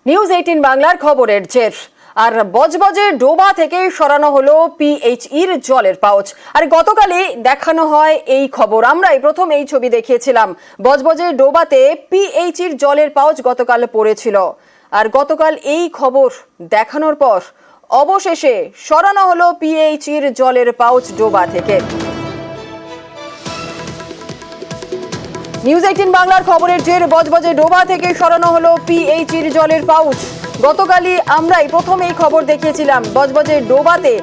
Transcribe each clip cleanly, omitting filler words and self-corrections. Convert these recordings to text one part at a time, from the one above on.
News 18 বাংলার খবরের জের। আর বজবজে ডোবা থেকে সরানো হলো পিএইচইর জলের পাউচ। আর গতকালই দেখানো হয় এই খবর। আমরাই প্রথম এই ছবি দেখিয়েছিলাম। বজবজে ডোবাতে পিএইচইর জলের পাউচ গতকাল পড়েছিল। আর গতকাল এই খবর দেখানোর পর অবশেষে সরানো হলো পিএইচইর জলের পাউচ ডোবা থেকে। নিউজ 18 বাংলার খবরের জের। বজবজে ডোবা থেকে সরানো হলো পিএইচইর জলের পাউচ। গতকালই আমরাই প্রথম এই খবর দেখিয়েছিলাম। বজবজে ডোবাতে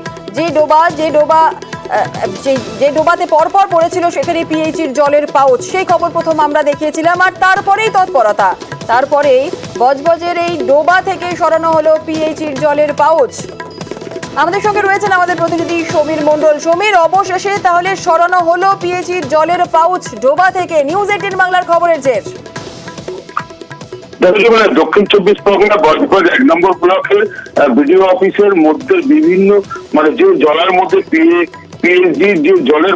যে ডোবাতে পরপর পড়েছিল সেখানে পিএইচইর জলের পাউচ, সেই খবর প্রথম আমরা দেখিয়েছিলাম। আর তারপরেই তৎপরতা, তারপরেই বজবজের এই ডোবা থেকে সরানো হলো পিএইচইর জলের পাউচ। আমাদের সঙ্গে রয়েছেন আমাদের প্রতিনিধি সমীর মণ্ডল। সমীর, অবশেষে তাহলে সরানো হলো পিএইচইর জলের পাউচ ডোবা থেকে। নিউজ 18 বাংলার খবরের জের। দক্ষিণ 24 পরগনা বজবজ 1 নম্বর ব্লকের বিডিও অফিসের মধ্যে বিভিন্ন যে জলের মধ্যে পিএইচডি যে জলের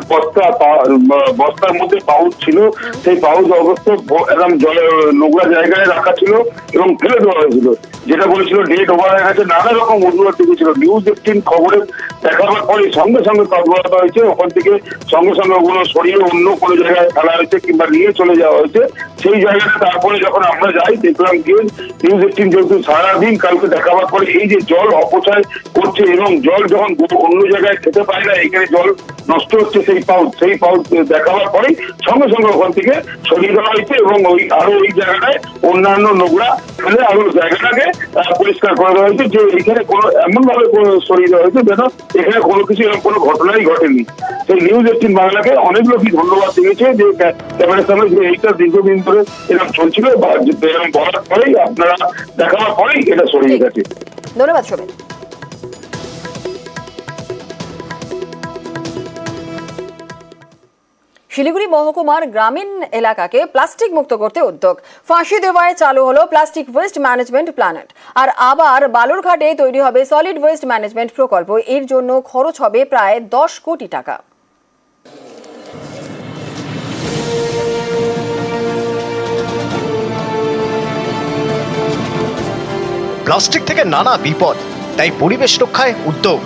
বস্তার মধ্যে পাউচ ছিল, সেই পাউচ অবস্থা একদম জলের নোংরা জায়গায় রাখা ছিল এবং ফেলে দেওয়া হয়েছিল। যেটা বলেছিল ডেট ওভার হয়ে গেছে, নানা রকম অজুহাত দিয়েছিল। নিউজ 18 খবরে দেখাবার পরে সঙ্গে সঙ্গে তৎপরতা হয়েছে, ওখান থেকে সঙ্গে সঙ্গে ওগুলো সরিয়ে অন্য কোনো জায়গায় ফেলা হয়েছে কিংবা নিয়ে চলে যাওয়া হয়েছে। সেই জায়গাটা তারপরে যখন আমরা যাই দেখলাম যে নিউজ 18 যেহেতু সারাদিন কালকে দেখাবার পরে এই যে জল অপচয় করছে এবং জল যখন অন্য জায়গায় খেতে পায় না, এখানে জল নষ্ট হচ্ছে, সেই পাউচ দেখাবার পরেই সঙ্গে সঙ্গে ওখান থেকে সরিয়ে দেওয়া হয়েছে এবং ওই জায়গাটায় অন্যান্য নোংরা ফেলে আরো জায়গাটাকে পরিষ্কার করে দেওয়া হয়েছে। যে এখানে কোনো এমন ভাবে সরিয়ে দেওয়া হয়েছে যেন এখানে কোনো কিছু এরকম কোনো ঘটনাই ঘটেনি। সেই নিউজ 18 বাংলাকে অনেক লোকই ধন্যবাদ দিয়েছে যে ক্যামেরার সামনে যে এইটা দীর্ঘদিন ধরে এরকম চলছিল বা এরকম বলার পরেই আপনারা দেখাবার পরেই এটা সরিয়ে গেছে। ধন্যবাদ সমীর। শিলিগুড়ি মহকুমার গ্রামীণ এলাকাকে প্লাস্টিক মুক্ত করতে উদ্যোগ। ফাঁসি দেওয়ায় চালু হলো প্লাস্টিক ওয়েস্ট ম্যানেজমেন্ট প্ল্যান্ট। আর আবার বালুরঘাটে তৈরি হবে সলিড ওয়েস্ট ম্যানেজমেন্ট প্রকল্প। এর জন্য খরচ হবে প্রায় 10 কোটি টাকা। প্লাস্টিক থেকে নানা বিপদ, তাই পরিবেশ রক্ষায় উদ্যোগ।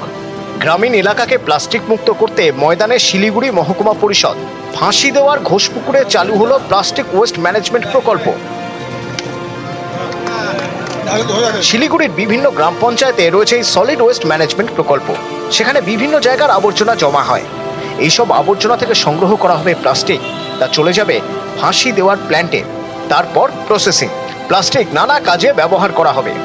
গ্রামীণ এলাকাকে প্লাস্টিক মুক্ত করতে ময়দানে শিলিগুড়ি মহকুমা পরিষদ। ফাঁসি দেওয়ার ঘোষপুকুরে চালু হলো প্লাস্টিক ওয়েস্ট ম্যানেজমেন্ট প্রকল্প। শিলিগুড়ির বিভিন্ন গ্রাম পঞ্চায়েতে রয়েছে এই সলিড ওয়েস্ট ম্যানেজমেন্ট প্রকল্প। সেখানে বিভিন্ন জায়গার আবর্জনা জমা হয়। এইসব আবর্জনা থেকে সংগ্রহ করা হবে প্লাস্টিক, তা চলে যাবে ফাঁসি দেওয়ার প্ল্যান্টে, তারপর প্রসেসিং। প্লাস্টিক নানা কাজে ব্যবহার করা হবে।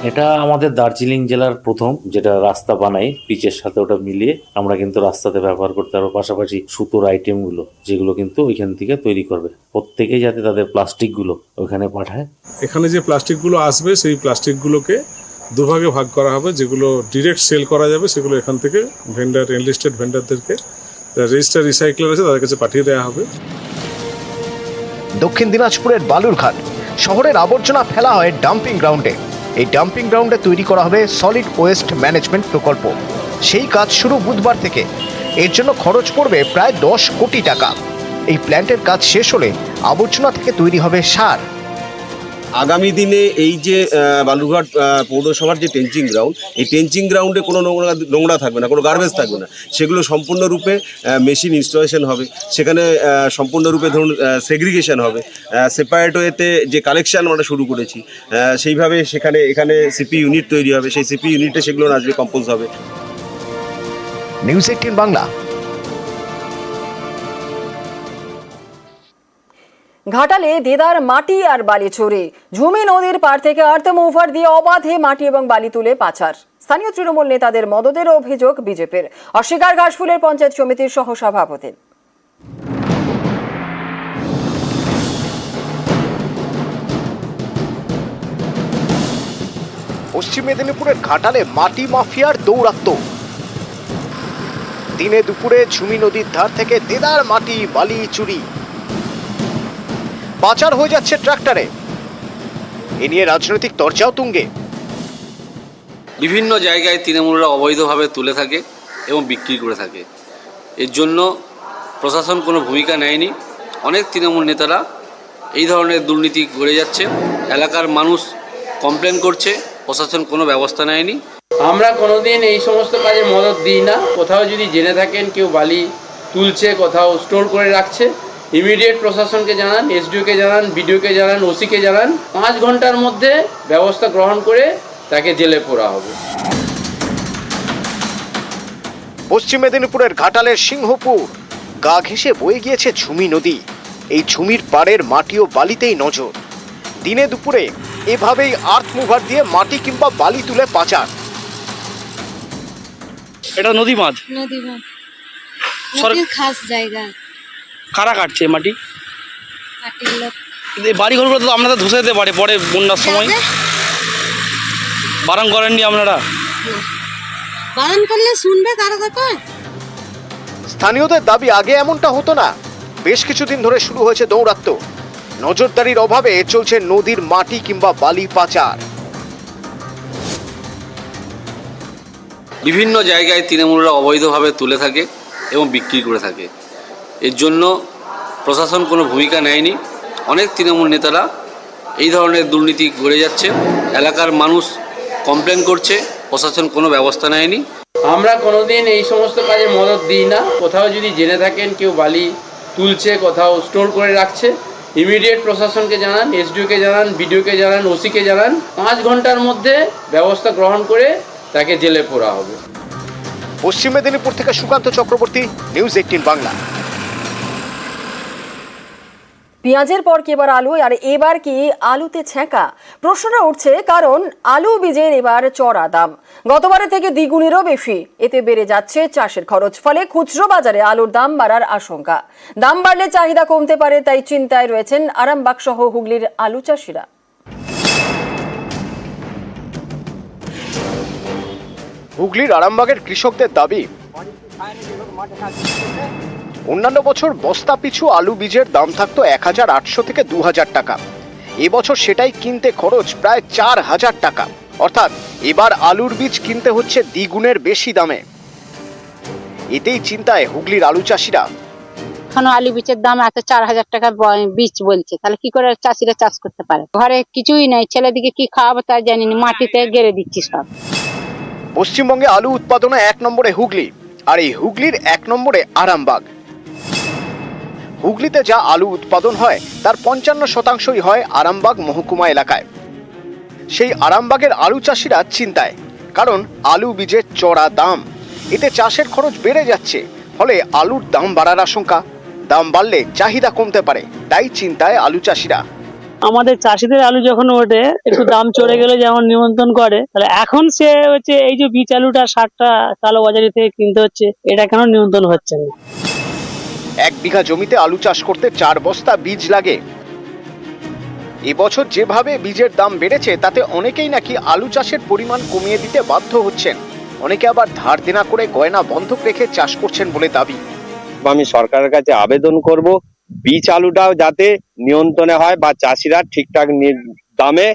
এটা আমাদের দার্জিলিং জেলার প্রথম যেটা রাস্তা বানাই পিচের সাথে ওটা মিলিয়ে আমরা কিন্তু রাস্তাতে ব্যবহার করতে পারবো। পাশাপাশি সুতোর আইটেমগুলো যেগুলো কিন্তু ওইখান থেকে তৈরি করবে, প্রত্যেকেই যাতে তাদের প্লাস্টিকগুলো ওইখানে পাঠায়। এখানে যে প্লাস্টিকগুলো আসবে সেই প্লাস্টিকগুলোকে দুভাগে ভাগ করা হবে। যেগুলো ডিরেক্ট সেল করা যাবে সেগুলো এখান থেকে ভেন্ডার, এনলিস্টেড ভেন্ডারদেরকে, রেজিস্টার রিসাইক্লার আছে তাদের কাছে পাঠিয়ে দেওয়া হবে। দক্ষিণ দিনাজপুরের বালুরঘাট শহরের আবর্জনা ফেলা হয় ডাম্পিং গ্রাউন্ডে। এই ডাম্পিং গ্রাউন্ডে তৈরি করা হবে সলিড ওয়েস্ট ম্যানেজমেন্ট প্রকল্প। সেই কাজ শুরু বুধবার থেকে। এর জন্য খরচ পড়বে প্রায় 10 কোটি টাকা। এই প্ল্যান্টের কাজ শেষ হলে আবর্জনা থেকে তৈরি হবে সার। আগামী দিনে এই যে বালুরঘাট পৌরসভার যে টেঞ্চিং গ্রাউন্ড, এই টেঞ্চিং গ্রাউন্ডে কোনো নোংরা থাকবে না, কোনো গার্বেজ থাকবে না। সেগুলো সম্পূর্ণরূপে মেশিন ইনস্টলেশন হবে। সেখানে সম্পূর্ণরূপে ধরুন সেগ্রিগেশন হবে। সেপারেট ওয়েতে যে কালেকশন আমরা শুরু করেছি সেইভাবে এখানে সিপি ইউনিট তৈরি হবে। সেই সিপি ইউনিটে সেগুলো আসবে, কম্পোজ হবে। নিউজ 18 বাংলা। ঘাটালে দেদার মাটি আর বালি চুরি। ঝুমি নদীর পাড় থেকে আর্থ মুভার দিয়ে অবাধে মাটি এবং বালি তুলে পাচার। স্থানীয় তৃণমূল নেতাদের মদদের অভিযোগ বিজেপির। অস্বীকার ঘাসফুলের পঞ্চায়েত সমিতির সহসভাপতি। পশ্চিম মেদিনীপুরের ঘাটালে মাটি মাফিয়ার দৌরাত্ম্য। দিনে দুপুরে ঝুমি নদীর ধার থেকে দেদার মাটি বালি চুরি, পাচার হয়ে যাচ্ছে ট্রাক্টরে। এ নিয়ে রাজনৈতিক চর্চাও তুঙ্গে। বিভিন্ন জায়গায় তৃণমূলরা অবৈধভাবে তুলে থাকে এবং বিক্রি করে থাকে। এর জন্য প্রশাসন কোনো ভূমিকা নেয়নি। অনেক তৃণমূল নেতারা এই ধরনের দুর্নীতি করে যাচ্ছে। এলাকার মানুষ কমপ্লেন করছে, প্রশাসন কোনো ব্যবস্থা নেয়নি। আমরা কোনোদিন এই সমস্ত কাজে মদত দিই না। কোথাও যদি জেনে থাকেন কেউ বালি তুলছে, কোথাও স্টোর করে রাখছে, ইমিডিয়েট প্রশাসনকে জানান, এসডিওকে জানান, বিডিওকে জানান, ওসিকে জানান। 5 ঘন্টার মধ্যে ব্যবস্থা গ্রহণ করে তাকে জেলে পোরা হবে। পশ্চিম মেদিনীপুরের ঘাটালের সিংহপুর গা ঘেঁষে বয়ে গিয়েছে ঝুমি নদী। এই ঝুমির পাড়ের মাটি ও বালিতেই নজর। দিনে দুপুরে এভাবেই আর্থ মুভার দিয়ে মাটি কিংবা বালি তুলে পাচার। এটা নদী বাঁধ, নদীর খাস জায়গা। কারা কাটছে মাটি? মাটির লোক এই বাড়ি ঘরগুলো তো আপনাদের ধসে যেতে পারে পরে বন্যার সময়, বারণ করেননি আপনারা? বারণ করলে শুনবে কারা কথা? স্থানীয়দের দাবি আগে এমনটা হতো না। বেশ কিছুদিন ধরে শুরু হয়েছে দৌরাত্ম্য। নজরদারির অভাবে চলছে নদীর মাটি কিংবা বালি পাচার। বিভিন্ন জায়গায় তৃণমূলরা অবৈধভাবে তুলে থাকে এবং বিক্রি করে থাকে। এর জন্য প্রশাসন কোনো ভূমিকা নেয়নি। অনেক তৃণমূল নেতারা এই ধরনের দুর্নীতি করে যাচ্ছে। এলাকার মানুষ কমপ্লেন করছে, প্রশাসন কোনো ব্যবস্থা নেয়নি। আমরা কোনোদিন এই সমস্ত কাজে মদত দিই না। কোথাও যদি জেনে থাকেন কেউ বালি তুলছে, কোথাও স্টোর করে রাখছে, ইমিডিয়েট প্রশাসনকে জানান, এসডিওকে জানান, বিডিওকে জানান, ওসিকে জানান। 5 ঘন্টার মধ্যে ব্যবস্থা গ্রহণ করে তাকে জেলে পোরা হবে। পশ্চিম মেদিনীপুর থেকে সুকান্ত চক্রবর্তী, নিউজ 18 বাংলা। পেঁয়াজের পর কি এবার আলু, আর এবার কি আলুতে ছ্যাঁকা? প্রশ্নটা উঠছে কারণ আলু বীজের এবার চড়া দাম, গতবারের থেকে দ্বিগুণেরও বেশি। এতে বেড়ে যাচ্ছে চাষের খরচ, ফলে খুচরো বাজারে আলুর দাম বাড়ার আশঙ্কা। দাম বাড়লে চাহিদা কমতে পারে, তাই চিন্তায় রয়েছেন আরামবাগ সহ হুগলির আলু চাষিরা। হুগলির আরামবাগের কৃষকদের দাবি, অন্যান্য বছর বস্তা পিছু আলু বীজের দাম থাকতো 1800 থেকে 2000 টাকা। এবছর সেটাই কিনতে খরচ প্রায় 4000 টাকা। অর্থাৎ এবার আলুর বীজ কিনতে হচ্ছে দ্বিগুণের বেশি দামে। এতেই চিন্তায় হুগলির আলু চাষিরা। এখন আলু বীজের দাম এত 4000 টাকা বীজ বলছে, তাহলে কি করে চাষিরা চাষ করতে পারে? ঘরে কিছুই নাই, ছেলেদিকে কি খাওয়াবো তা জানি না, মাটিতে গেড়ে দিচ্ছি সব। পশ্চিমবঙ্গে আলু উৎপাদনে 1 নম্বরে হুগলি, আর এই হুগলির 1 নম্বরে আরামবাগ। হুগলিতে যা আলু উৎপাদন হয় তার 55% হয় আরামবাগ মহকুমা এলাকায়। সেই আরামবাগের আলু চাষিরা চিন্তায়, কারণ আলু বীজের চড়া দাম। এতে চাষের খরচ বেড়ে যাচ্ছে, ফলে আলুর দাম বাড়ার আশঙ্কা। দাম বাড়লে চাহিদা কমতে পারে, তাই চিন্তায় আলু চাষিরা। আমাদের চাষিদের আলু যখন ওঠে একটু দাম চড়ে গেলে যেমন নিয়ন্ত্রণ করে, তাহলে এখন সে হচ্ছে এই যে বীজ আলুটা 60টা কালো বাজারি থেকে কিনতে হচ্ছে, এটা কেন নিয়ন্ত্রণ হচ্ছে না? 1 বিঘা জমিতে আলু চাষ করতে 4 বস্তা বীজ লাগে। এবছর যেভাবে বীজের দাম বেড়েছে তাতে অনেকেই নাকি আলু চাষের পরিমাণ কমিয়ে দিতে বাধ্য হচ্ছেন। অনেকে আবার ধার দেনা করে গয়না বন্ধক রেখে চাষ করছেন বলে দাবি। আমি সরকারের কাছে আবেদন করব, বীজ আলুটাও যাতে নিয়ন্ত্রণে হয় বা চাষিরা ঠিকঠাক দামে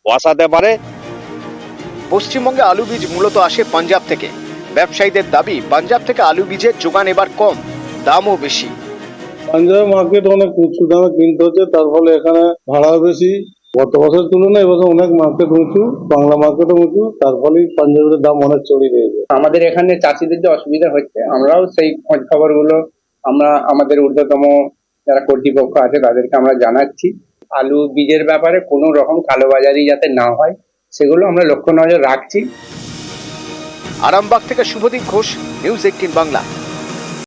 বসাতে পারে। পশ্চিমবঙ্গে আলু বীজ মূলত আসে পাঞ্জাব থেকে। ব্যবসায়ীদের দাবি, পাঞ্জাব থেকে আলু বীজের যোগান এবার কম, দামও বেশি। পাঞ্জাব মার্কেট অনেক উঁচু দামে কিনতে হচ্ছে, তার ফলে এখানে ভাড়াও বেশি। গত বছরের তুলনায় এবছর অনেক মার্কেট উঁচু, বাংলা মার্কেটও উঁচু, তার ফলে পাঞ্জাবের দাম অনেক চড়ে রয়েছে। আমাদের এখানে চাষিদের যে অসুবিধা হচ্ছে, আমরাও সেই খোঁজ খবরগুলো আমরা আমাদের ঊর্ধ্বতম যারা কর্তৃপক্ষ আছে তাদেরকে আমরা জানাচ্ছি। আলু বীজের ব্যাপারে কোনো রকম কালোবাজারি যাতে না হয় সেগুলো আমরা লক্ষ্য নজর রাখছি। আরামবাগ থেকে শুভদীপ ঘোষ, নিউজ 18 বাংলা।